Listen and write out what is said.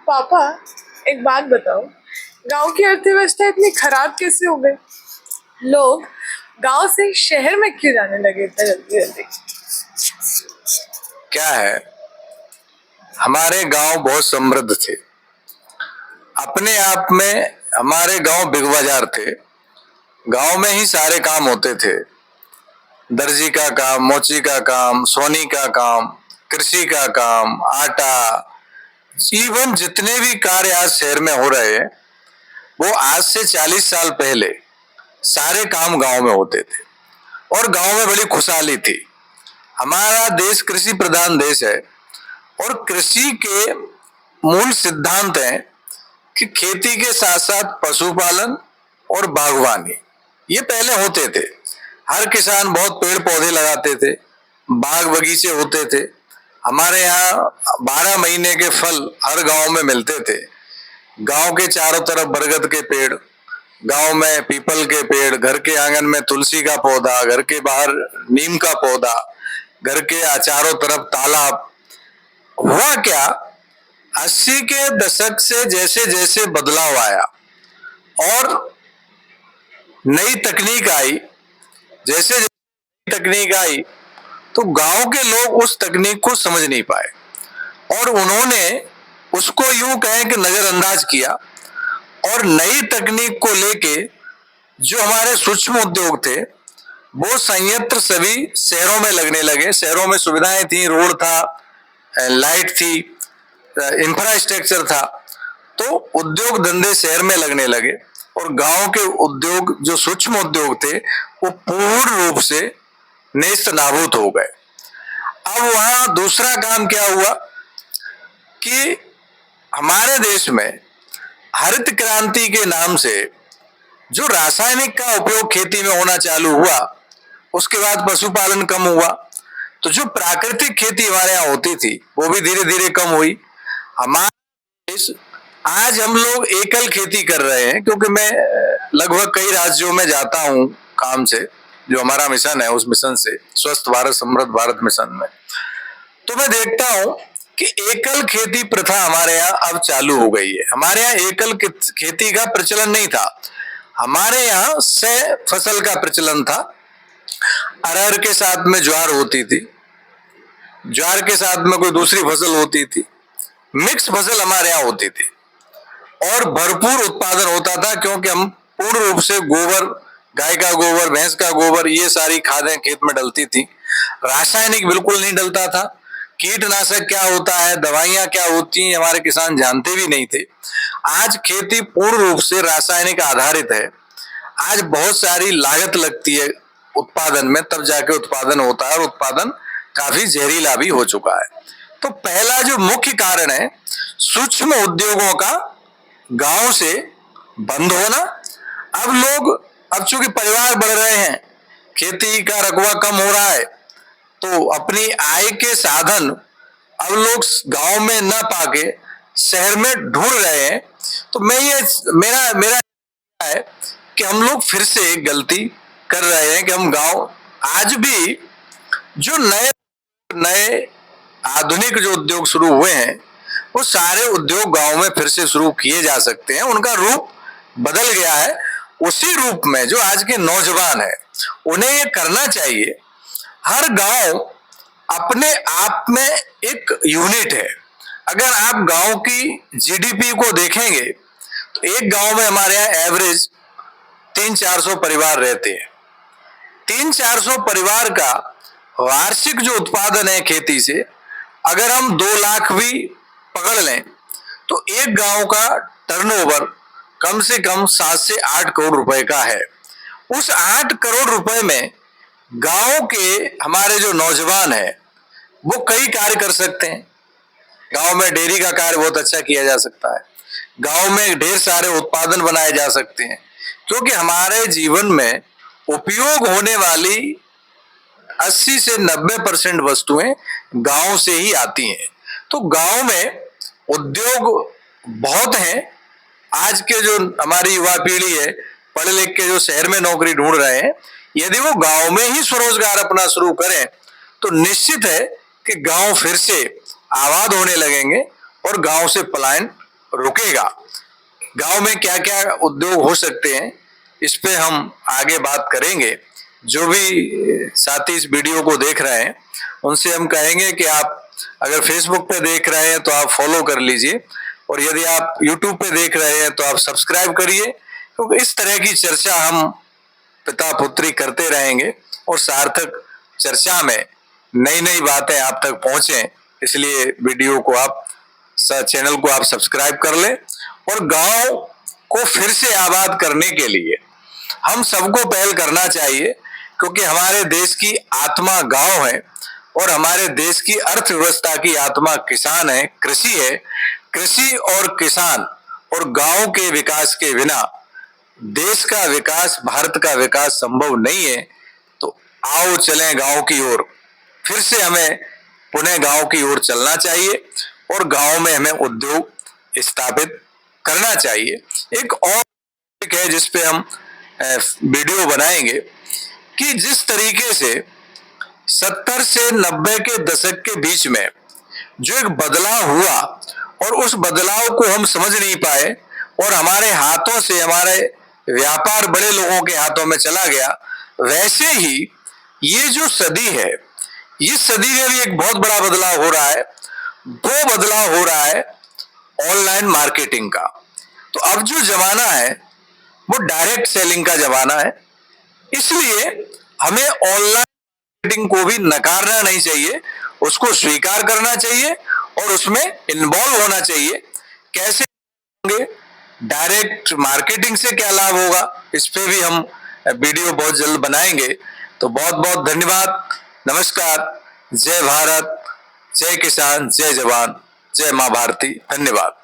पापा, एक बात बताओ। गांव की अर्थव्यवस्था इतनी खराब कैसे हो गई? लोग गांव से शहर में क्यों जाने लगे इतना जल्दी जल्दी? क्या है, हमारे गांव बहुत समृद्ध थे। अपने आप में हमारे गांव बिग बाजार थे। गांव में ही सारे काम होते थे। दर्जी का काम, मोची का काम, सोनी का काम, कृषि का काम, आटा, इवन जितने भी कार्य आज शहर में हो रहे हैं वो आज से 40 साल पहले सारे काम गांव में होते थे और गांव में बड़ी खुशहाली थी। हमारा देश कृषि प्रधान देश है और कृषि के मूल सिद्धांत हैं कि खेती के साथ साथ पशुपालन और बागवानी, ये पहले होते थे। हर किसान बहुत पेड़ पौधे लगाते थे, बाग बगीचे होते थे। हमारे यहाँ 12 महीने के फल हर गांव में मिलते थे। गांव के चारों तरफ बरगद के पेड़, गांव में पीपल के पेड़, घर के आंगन में तुलसी का पौधा, घर के बाहर नीम का पौधा, घर के चारों तरफ तालाब। हुआ क्या, 80 के दशक से जैसे जैसे बदलाव आया और नई तकनीक आई, जैसे जैसे तकनीक आई तो गांव के लोग उस तकनीक को समझ नहीं पाए और उन्होंने उसको यूं कहें कि नजरअंदाज किया और नई तकनीक को लेके जो हमारे सूक्ष्म उद्योग थे वो संयंत्र सभी शहरों में लगने लगे। शहरों में सुविधाएं थी, रोड था, लाइट थी, इंफ्रास्ट्रक्चर था, तो उद्योग धंधे शहर में लगने लगे और गांव के उद्योग, जो सूक्ष्म उद्योग थे, वो पूर्ण रूप से नेस्त नाबूद हो गए। अब वहां दूसरा काम क्या हुआ कि हमारे देश में हरित क्रांति के नाम से जो रासायनिक का उपयोग खेती में होना चालू हुआ, उसके बाद पशुपालन कम हुआ, तो जो प्राकृतिक खेती हमारे यहाँ होती थी वो भी धीरे धीरे कम हुई। हमारा देश, आज हम लोग एकल खेती कर रहे हैं, क्योंकि मैं लगभग कई राज्यों में जाता हूँ काम से, जो हमारा मिशन है उस मिशन से, स्वस्थ भारत समृद्ध भारत मिशन में, तो मैं देखता हूँ कि एकल खेती प्रथा हमारे यहाँ अब चालू हो गई है। हमारे यहाँ एकल खेती का प्रचलन नहीं था। हमारे यहाँ सह फसल का प्रचलन था। अरहर के साथ में ज्वार होती थी, ज्वार के साथ में कोई दूसरी फसल होती थी, मिक्स फसल हमारे यहाँ होती थी और भरपूर उत्पादन होता था, क्योंकि हम पूर्ण रूप से गोबर, गाय का गोबर, भैंस का गोबर, ये सारी खादें खेत में डलती थी। रासायनिक बिल्कुल नहीं डलता था। कीटनाशक क्या होता है, दवाइयां क्या होती हैं, हमारे किसान जानते भी नहीं थे। आज खेती पूर्ण रूप से रासायनिक आधारित है। आज बहुत सारी लागत लगती है उत्पादन में, तब जाके उत्पादन होता है और उत्पादन काफी जहरीला भी हो चुका है। तो पहला जो मुख्य कारण है सूक्ष्म उद्योगों का गांव से बंद होना। अब चूंकि परिवार बढ़ रहे हैं, खेती का रकबा कम हो रहा है, तो अपनी आय के साधन अब लोग गांव में न पाके शहर में ढूंढ रहे हैं। तो मैं ये मेरा मेरा है कि हम लोग फिर से एक गलती कर रहे हैं कि हम गांव, आज भी जो नए नए आधुनिक जो उद्योग शुरू हुए हैं वो सारे उद्योग गांव में फिर से शुरू किए जा सकते हैं। उनका रूप बदल गया है। उसी रूप में जो आज के नौजवान है उन्हें ये करना चाहिए। हर गांव अपने आप में एक यूनिट है। अगर आप गांव की जीडीपी को देखेंगे तो एक गांव में हमारे यहाँ एवरेज 300-400 परिवार रहते हैं। 300-400 परिवार का वार्षिक जो उत्पादन है खेती से, अगर हम 2 लाख भी पकड़ लें तो एक गांव का टर्नओवर कम से कम 7 से 8 करोड़ रुपए का है। उस 8 करोड़ रुपए में गांव के हमारे जो नौजवान हैं वो कई कार्य कर सकते हैं। गांव में डेयरी का कार्य बहुत अच्छा किया जा सकता है। गांव में ढेर सारे उत्पादन बनाए जा सकते हैं, क्योंकि हमारे जीवन में उपयोग होने वाली 80 से 90% वस्तुएं गांव से ही आती हैं। तो गांव में उद्योग बहुत हैं। आज के जो हमारी युवा पीढ़ी है, पढ़े लिख के जो शहर में नौकरी ढूंढ रहे हैं, यदि वो गांव में ही स्वरोजगार अपना शुरू करें तो निश्चित है कि गांव फिर से आबाद होने लगेंगे और गांव से पलायन रुकेगा। गांव में क्या क्या उद्योग हो सकते हैं, इस पे हम आगे बात करेंगे। जो भी साथी इस वीडियो को देख रहे हैं उनसे हम कहेंगे कि आप अगर फेसबुक पे देख रहे हैं तो आप फॉलो कर लीजिए, और यदि आप यूट्यूब पे देख रहे हैं तो आप सब्सक्राइब करिए, क्योंकि इस तरह की चर्चा हम पिता पुत्री करते रहेंगे और सार्थक चर्चा में नई नई बातें आप तक पहुंचे। इसलिए वीडियो को आप चैनल को आप सब्सक्राइब कर लें। और गांव को फिर से आबाद करने के लिए हम सबको पहल करना चाहिए, क्योंकि हमारे देश की आत्मा गांव है और हमारे देश की अर्थव्यवस्था की आत्मा किसान है, कृषि है। कृषि और किसान और गांव के विकास के बिना देश का विकास, भारत का विकास संभव नहीं है। तो आओ चलें गांव की ओर। फिर से हमें पुनः गांव की ओर चलना चाहिए और गांव में हमें उद्योग स्थापित करना चाहिए। एक और है जिस पे हम वीडियो बनाएंगे कि जिस तरीके से 70 से 90 के दशक के बीच में जो एक बदलाव हुआ और उस बदलाव को हम समझ नहीं पाए और हमारे हाथों से हमारे व्यापार बड़े लोगों के हाथों में चला गया, वैसे ही ये जो सदी है, इस सदी में भी एक बहुत बड़ा बदलाव हो रहा है। वो बदलाव हो रहा है ऑनलाइन मार्केटिंग का। तो अब जो जमाना है वो डायरेक्ट सेलिंग का जमाना है, इसलिए हमें ऑनलाइन मार्केटिंग को भी नकारना नहीं चाहिए, उसको स्वीकार करना चाहिए और उसमें इन्वॉल्व होना चाहिए। कैसे होंगे, डायरेक्ट मार्केटिंग से क्या लाभ होगा, इस पे भी हम वीडियो बहुत जल्द बनाएंगे। तो बहुत बहुत धन्यवाद। नमस्कार। जय भारत, जय किसान, जय जवान, जय मां भारती। धन्यवाद।